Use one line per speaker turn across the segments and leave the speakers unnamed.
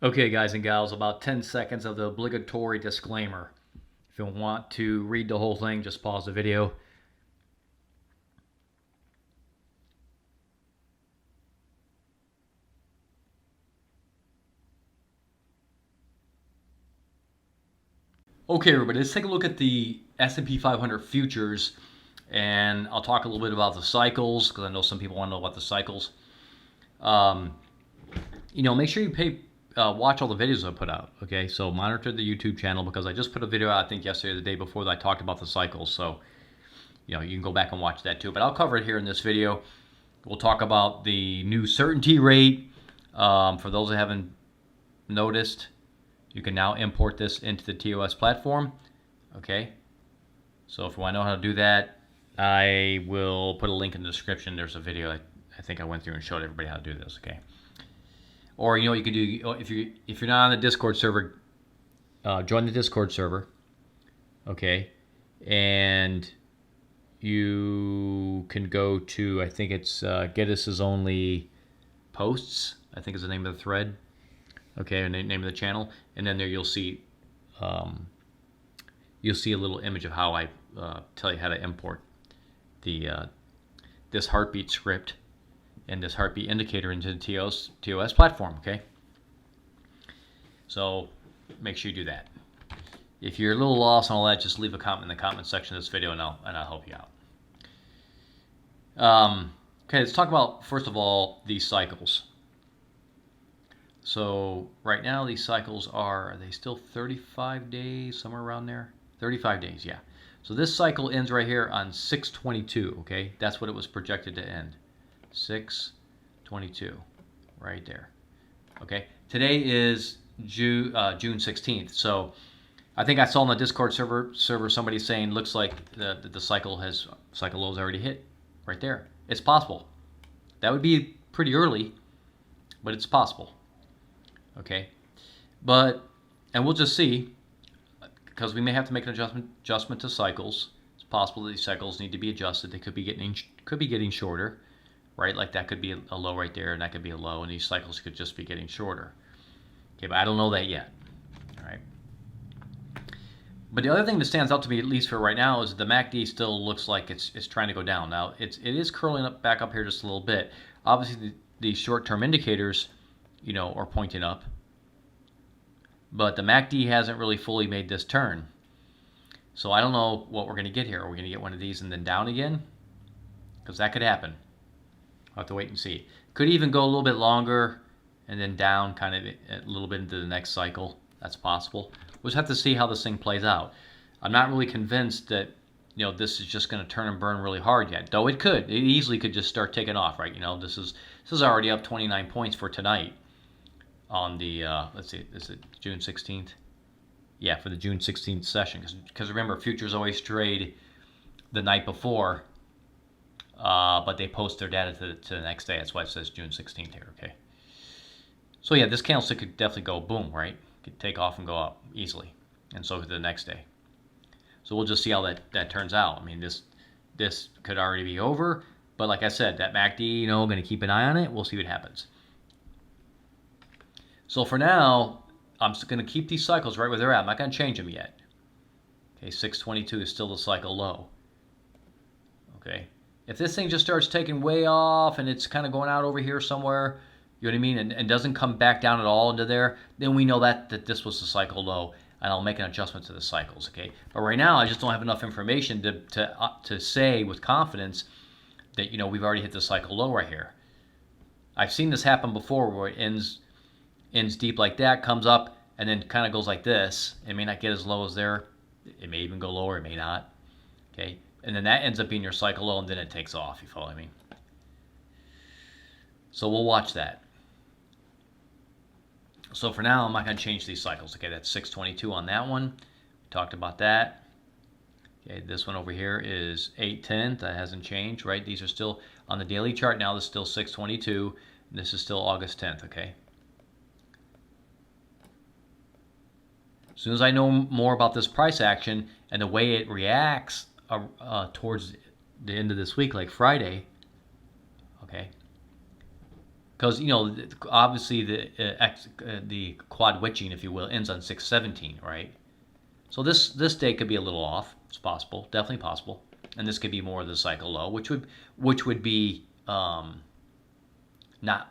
Okay, guys and gals, about 10 seconds of the obligatory disclaimer. If you want to read the whole thing, just pause the video. Okay, everybody, let's take a look at the S&P 500 futures, and I'll talk a little bit about the cycles because I know some people want to know about the cycles. Make sure you watch all the videos I put out. Okay, so monitor the YouTube channel because I just put a video out, I think yesterday or the day before, that I talked about the cycles. So you can go back and watch that too. But I'll cover it here in this video. We'll talk about the new certainty rate. For those that haven't noticed, you can now import this into the TOS platform. Okay, so if you want to know how to do that, I will put a link in the description. There's a video I think I went through and showed everybody how to do this. Okay, or you can do, if you're not on the Discord server, join the Discord server. Okay, and you can go to, I think it's Geddes' Only Posts, I think is the name of the thread. Okay, and the name of the channel, and then there you'll see a little image of how I tell you how to import the this heartbeat script and this heartbeat indicator into the TOS platform. Okay, so make sure you do that. If you're a little lost on all that, just leave a comment in the comment section of this video, and I'll help you out. Okay, let's talk about, first of all, these cycles. So right now these cycles are they still 35 days, somewhere around there? 35 days, yeah. So this cycle ends right here on 6/22, okay? That's what it was projected to end. 6/22, right there. Okay, today is June 16th. So I think I saw on the Discord server somebody saying looks like the cycle low has already hit right there. It's possible. That would be pretty early, but it's possible. Okay, and we'll just see, because we may have to make an adjustment to cycles. It's possible that these cycles need to be adjusted. They could be getting shorter, right? Like that could be a low right there, and that could be a low, and these cycles could just be getting shorter. Okay, but I don't know that yet. All right. But the other thing that stands out to me, at least for right now, is the MACD still looks like it's trying to go down. Now it is curling up back up here just a little bit. Obviously, the short-term indicators, are pointing up, but the MACD hasn't really fully made this turn. So I don't know what we're going to get here. Are we going to get one of these and then down again? Because that could happen. I'll have to wait and see. Could even go a little bit longer and then down kind of a little bit into the next cycle. That's possible. We'll just have to see how this thing plays out. I'm not really convinced that this is just going to turn and burn really hard yet. Though it could. It easily could just start taking off, right? This is already up 29 points for tonight. On the let's see, is it June 16th? Yeah, for the June 16th session, because remember, futures always trade the night before, but they post their data to the next day. That's why it says June 16th here. Okay, so yeah, this candlestick could definitely go boom, right? Could take off and go up easily, and so could the next day. So we'll just see how that turns out. I mean, this could already be over, but like I said, that MACD, going to keep an eye on it. We'll see what happens. So for now, I'm just going to keep these cycles right where they're at. I'm not going to change them yet. Okay, 6/22 is still the cycle low. Okay, if this thing just starts taking way off and it's kind of going out over here somewhere, you know what I mean, and doesn't come back down at all into there, then we know that this was the cycle low, and I'll make an adjustment to the cycles. Okay, but right now I just don't have enough information to say with confidence that we've already hit the cycle low right here. I've seen this happen before where it ends deep like that, comes up, and then kind of goes like this. It may not get as low as there. It may even go lower. It may not. Okay, and then that ends up being your cycle low, and then it takes off. You follow me? So we'll watch that. So for now, I'm not going to change these cycles. Okay, that's 6/22 on that one. We talked about that. Okay, this one over here is 8/10. That hasn't changed, right? These are still on the daily chart now. This is still 6/22. This is still August 10th. Okay. As soon as I know more about this price action and the way it reacts towards the end of this week, like Friday, okay, because obviously the quad witching, if you will, ends on 617, right? So this day could be a little off. It's possible, definitely possible, and this could be more of the cycle low, which would be not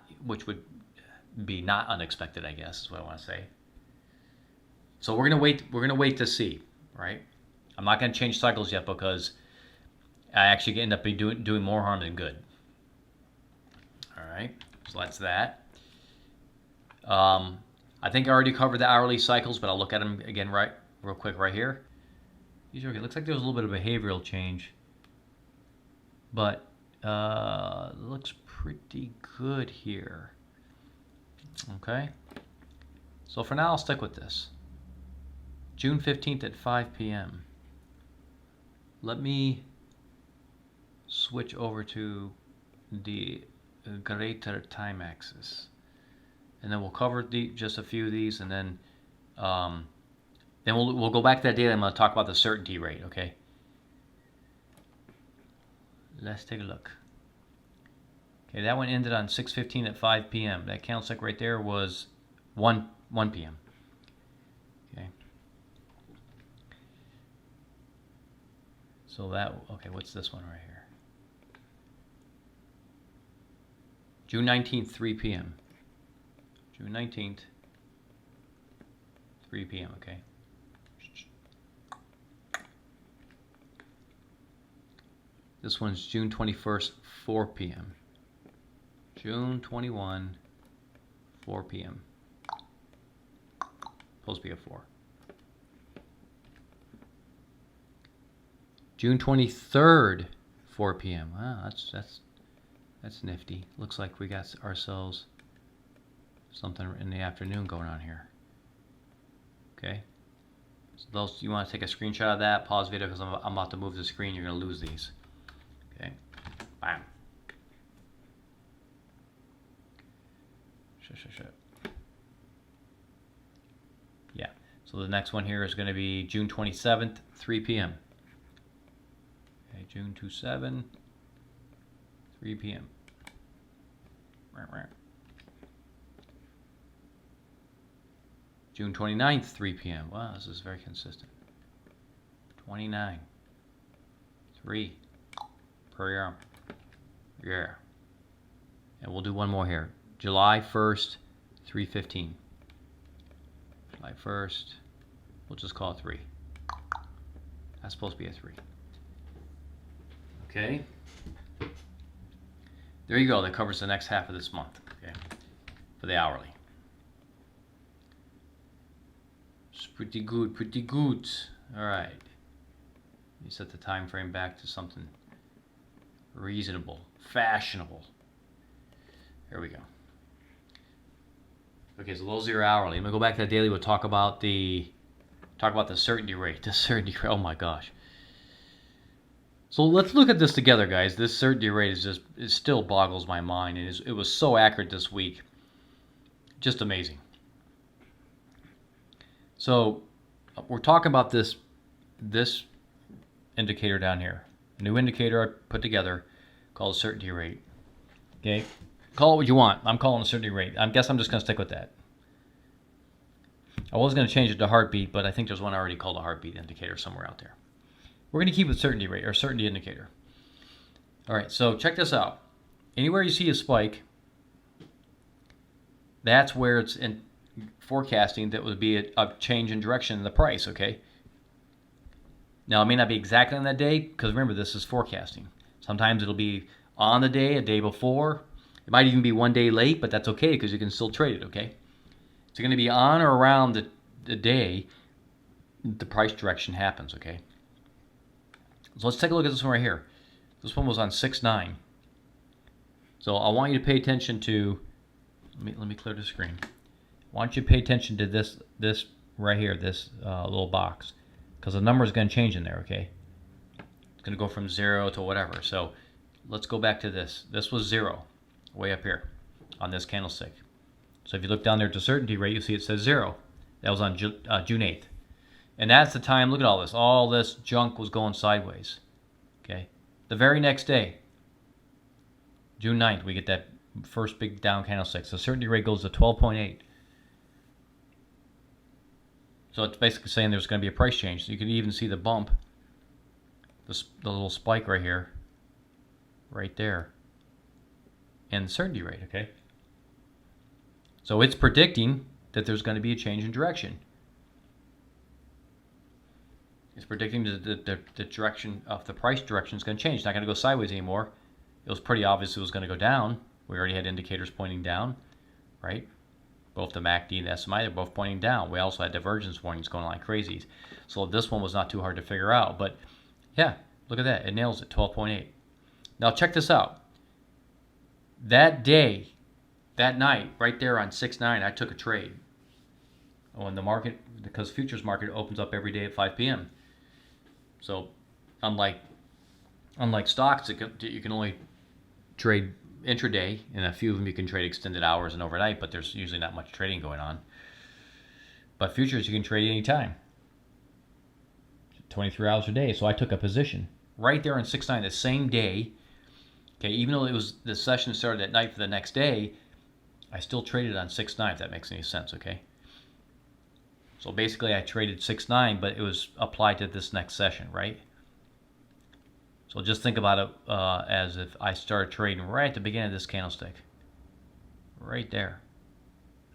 unexpected, I guess is what I want to say. So we're gonna wait to see, right? I'm not gonna change cycles yet because I actually end up doing more harm than good. All right, so that's that. I think I already covered the hourly cycles, but I'll look at them again real quick right here. These are okay. It looks like there was a little bit of behavioral change, but looks pretty good here. Okay, so for now I'll stick with this. June 15th at 5 p.m. Let me switch over to the greater time axis, and then we'll cover just a few of these, and then we'll go back to that data. I'm going to talk about the certainty rate. Okay, let's take a look. Okay, that one ended on 6:15 at 5 p.m. That candlestick right there was 1 p.m. Okay. So what's this one right here? June 19th, 3 p.m. June 19th, 3 p.m., okay? This one's June 21st, 4 p.m. June 21, 4 p.m. Supposed to be a 4. June 23rd, 4 p.m. Wow, that's nifty. Looks like we got ourselves something in the afternoon going on here. Okay. So those, you want to take a screenshot of that, pause video because I'm about to move the screen. You're going to lose these. Okay. Bam. Shut. Yeah. So the next one here is going to be June 27th, 3 p.m. Okay, June 27, 3 p.m. June 29th, 3 p.m. Wow, this is very consistent. 29, 3 per year. Yeah. And we'll do one more here. July 1st, 3:15. July 1st, we'll just call it 3. That's supposed to be a 3. Okay. There you go. That covers the next half of this month. Okay. For the hourly. It's pretty good. Pretty good. All right. Let me set the time frame back to something reasonable, fashionable. Here we go. Okay, so those are your hourly. I'm gonna go back to the daily. We'll talk about the certainty rate. The certainty rate. Oh my gosh. So let's look at this together, guys. This certainty rate it still boggles my mind. It was so accurate this week. Just amazing. So we're talking about this indicator down here. A new indicator I put together called certainty rate. Okay? Call it what you want. I'm calling it certainty rate. I guess I'm just going to stick with that. I was going to change it to heartbeat, but I think there's one already called a heartbeat indicator somewhere out there. We're going to keep it certainty rate or certainty indicator. All right, so check this out. Anywhere you see a spike, that's where it's in forecasting that would be a change in direction in the price, okay? Now, it may not be exactly on that day because remember, this is forecasting. Sometimes it'll be on the day, a day before. It might even be one day late, but that's okay because you can still trade it, okay? It's going to be on or around the day the price direction happens, okay? So let's take a look at this one right here. This one was on 6-9. So I want you to pay attention to, let me clear the screen. I want you to pay attention to this right here, this little box, because the number is going to change in there, okay? It's going to go from 0 to whatever. So let's go back to this. This was 0, way up here on this candlestick. So if you look down there to certainty rate, you'll see it says 0. That was on June 8th. And that's the time, look at all this. All this junk was going sideways. Okay. The very next day, June 9th, we get first big down candlestick. So certainty rate goes to 12.8. So it's basically saying there's going to be a price change. So you can even see the bump, the little spike right here, right there, and the certainty rate, okay? So it's predicting that there's going to be a change in direction. It's predicting that the direction of the price direction is going to change. It's not going to go sideways anymore. It was pretty obvious it was going to go down. We already had indicators pointing down, right? Both the MACD and the SMI, they're both pointing down. We also had divergence warnings going like crazy. So this one was not too hard to figure out. But yeah, look at that. It nails it, 12.8. Now check this out. That day, that night, right there on 6-9, I took a trade. When the market, because futures market opens up every day at 5 p.m. So unlike stocks, you can only trade intraday, and a few of them you can trade extended hours and overnight, but there's usually not much trading going on. But futures you can trade anytime, 23 hours a day. So I took a position right there on 6-9 the same day. Okay, even though it was the session started at night for the next day, I still traded on 6-9, if that makes any sense, okay? So basically I traded 6-9, but it was applied to this next session, right? So just think about it as if I started trading right at the beginning of this candlestick. Right there.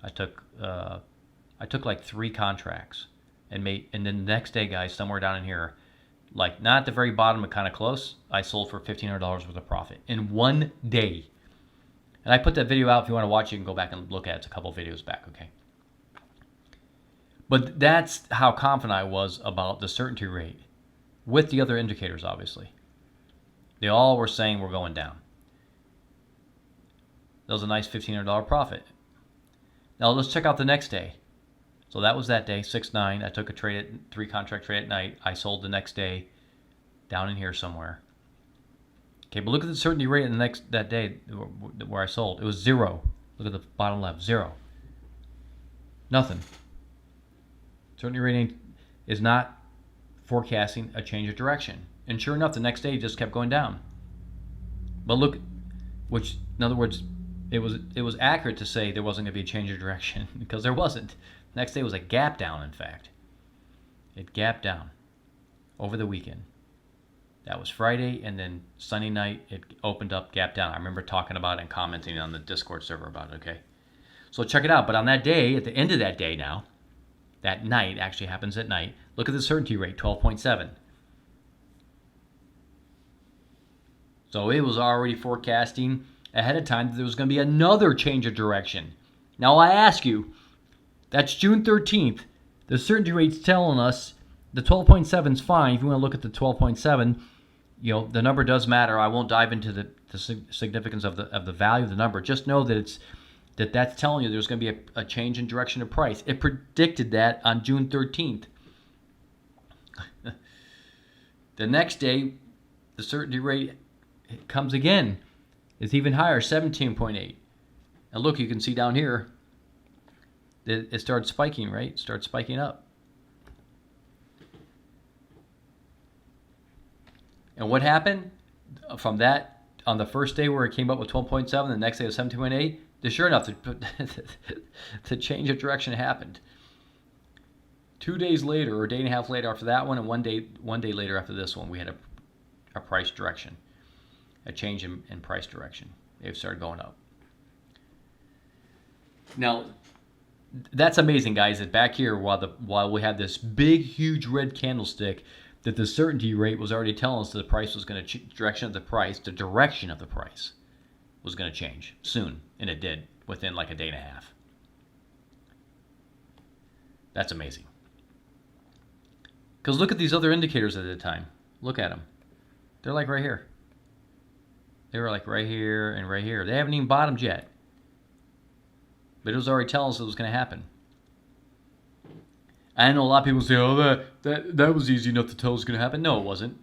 I took like 3 contracts and then the next day, guys, somewhere down in here, like not at the very bottom but kind of close, I sold for $1,500 worth of profit in one day. And I put that video out. If you want to watch, you can go back and look at it. It's a couple videos back, okay? But that's how confident I was about the certainty rate with the other indicators, obviously. They all were saying we're going down. That was a nice $1,500 profit. Now let's check out the next day. So that was that day, 6-9. I took a trade 3 contract trade at night. I sold the next day down in here somewhere. Okay, but look at the certainty rate in that day where I sold. It was 0. Look at the bottom left, 0. Nothing. Certainty rate is not forecasting a change of direction. And sure enough, the next day it just kept going down. But look, which in other words, it was accurate to say there wasn't going to be a change of direction because there wasn't. Next day was a gap down, in fact. It gapped down over the weekend. That was Friday, and then Sunday night it opened up, gap down. I remember talking about it and commenting on the Discord server about it, okay? So check it out. But on that day, at the end of that day now, that night, actually happens at night, look at the certainty rate, 12.7. So it was already forecasting ahead of time that there was going to be another change of direction. Now I ask you, that's June 13th. The certainty rate's telling us the 12.7 is fine. If you want to look at the 12.7, you know, the number does matter. I won't dive into the significance of the value of the number. Just know that that's telling you there's going to be a change in direction of price. It predicted that on June 13th. The next day, the certainty rate comes again. It's even higher, 17.8. And look, you can see down here that it started spiking, right? It started spiking up. And what happened from that on the first day where it came up with 12.7, the next day was 17.8? Sure enough, the change of direction happened. 2 days later, or a day and a half later after that one, and one day later after this one, we had a price direction, a change in price direction. They've started going up. Now, that's amazing, guys, that back here, while we had this big, huge red candlestick, that the certainty rate was already telling us that the price was going to direction of the price was going to change soon, and it did within like a day and a half. That's amazing. Because look at these other indicators at the time. Look at them. They're like right here. They were like right here and right here. They haven't even bottomed yet. But it was already telling us it was going to happen. I know a lot of people say, oh, that was easy enough to tell it was going to happen. No, it wasn't.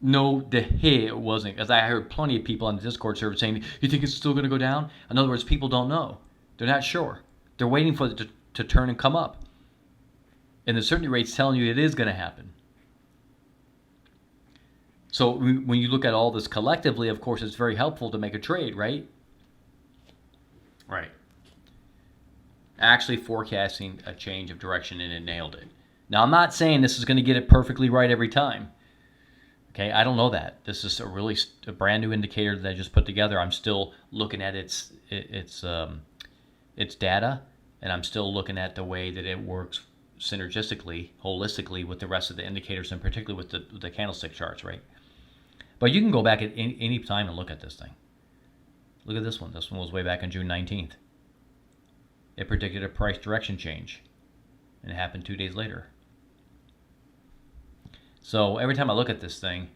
No, it wasn't. Because I heard plenty of people on the Discord server saying, you think it's still going to go down? In other words, people don't know. They're not sure. They're waiting for it to turn and come up. And the certainty rate's telling you it is going to happen. So when you look at all this collectively, of course, it's very helpful to make a trade, right? Right. Actually forecasting a change of direction, and it nailed it. Now, I'm not saying this is going to get it perfectly right every time. Okay, I don't know that. This is a brand new indicator that I just put together. I'm still looking at its data, and I'm still looking at the way that it works synergistically, holistically with the rest of the indicators, and particularly with the candlestick charts, right? But you can go back at any time and look at this thing. Look at this one. This one was way back on June 19th. It predicted a price direction change, and it happened 2 days later. So every time I look at this thing,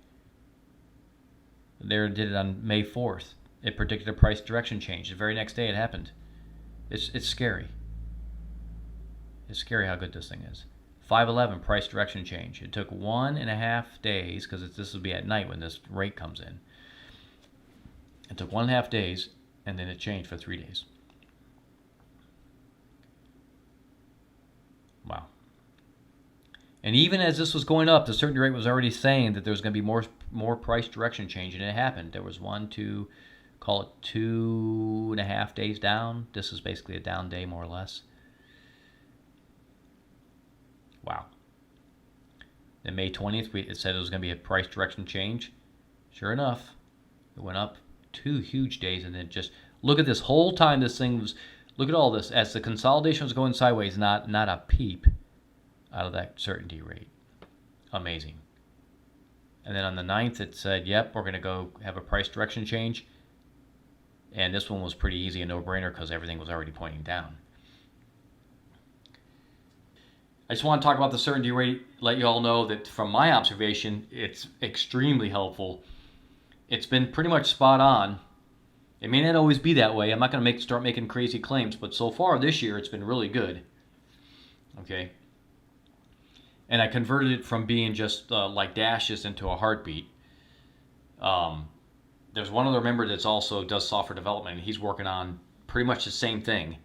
there did it on May 4th. It predicted a price direction change. The very next day it happened. It's scary. It's scary how good this thing is. 511 price direction change. It took 1.5 days, because this will be at night when this rate comes in. It took 1.5 days, and then it changed for 3 days. Wow. And even as this was going up, the certainty rate was already saying that there was going to be more price direction change, and it happened. There was 2.5 days down. This is basically a down day, more or less. Wow. Then May 20th, it said it was going to be a price direction change. Sure enough, it went up 2 huge days, and then just look at this whole time. This thing was, look at all this as the consolidation was going sideways. Not a peep out of that certainty rate. Amazing. And then on the 9th, it said, yep, we're going to go have a price direction change. And this one was pretty easy, a no-brainer, because everything was already pointing down. I just want to talk about the certainty rate, let you all know that from my observation, it's extremely helpful. It's been pretty much spot on. It may not always be that way. I'm not going to start making crazy claims, but so far this year, it's been really good. Okay. And I converted it from being just like dashes into a heartbeat. There's one other member that's also does software development, and he's working on pretty much the same thing.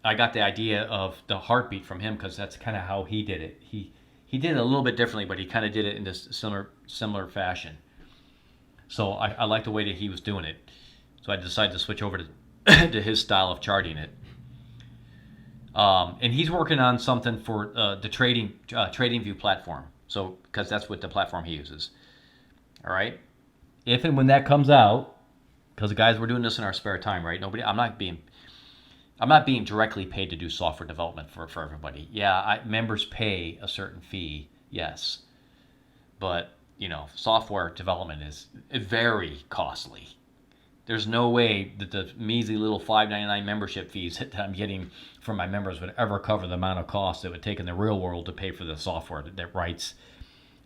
I got the idea of the heartbeat from him because that's kind of how he did it. He did it a little bit differently, but he kind of did it in this similar fashion. So I like the way that he was doing it. So I decided to switch over to his style of charting it. And he's working on something for the TradingView platform. So because that's what the platform he uses. All right. If and when that comes out, because guys, we're doing this in our spare time, right? I'm not being directly paid to do software development for everybody. Yeah, members pay a certain fee, yes, but software development is very costly. There's no way that the measly little $5.99 membership fees that I'm getting from my members would ever cover the amount of cost it would take in the real world to pay for the software that writes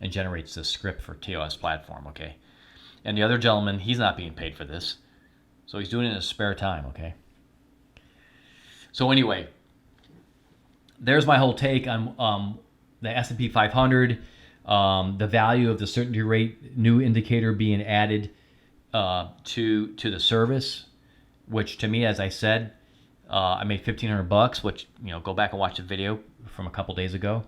and generates the script for TOS platform, okay? And the other gentleman, he's not being paid for this, so he's doing it in his spare time, okay? So anyway, there's my whole take on the S&P 500, the value of the certainty rate new indicator being added to the service, which to me, as I said, I made $1,500, which go back and watch the video from a couple days ago.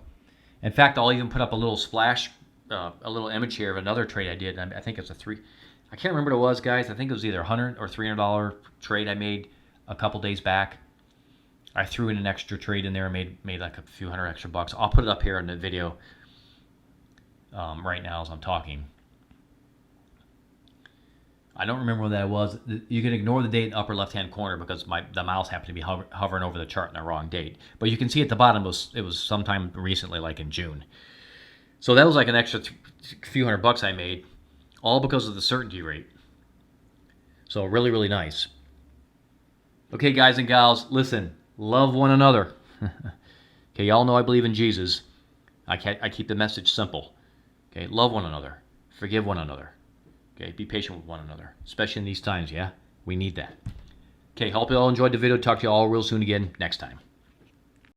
In fact, I'll even put up a little splash, a little image here of another trade I did. I think it's I can't remember what it was, guys. I think it was either $100 or $300 trade I made a couple days back. I threw in an extra trade in there and made like a few hundred extra bucks. I'll put it up here in the video right now as I'm talking. I don't remember what that was. You can ignore the date in the upper left-hand corner because the mouse happened to be hovering over the chart in the wrong date. But you can see at the bottom it was sometime recently, like in June. So that was like an extra few hundred bucks I made, all because of the certainty rate. So really, really nice. Okay, guys and gals, listen. Love one another. Okay, y'all know I believe in Jesus. I keep the message simple. Okay, love one another. Forgive one another. Okay, be patient with one another, especially in these times, yeah? We need that. Okay, hope you all enjoyed the video. Talk to you all real soon again next time.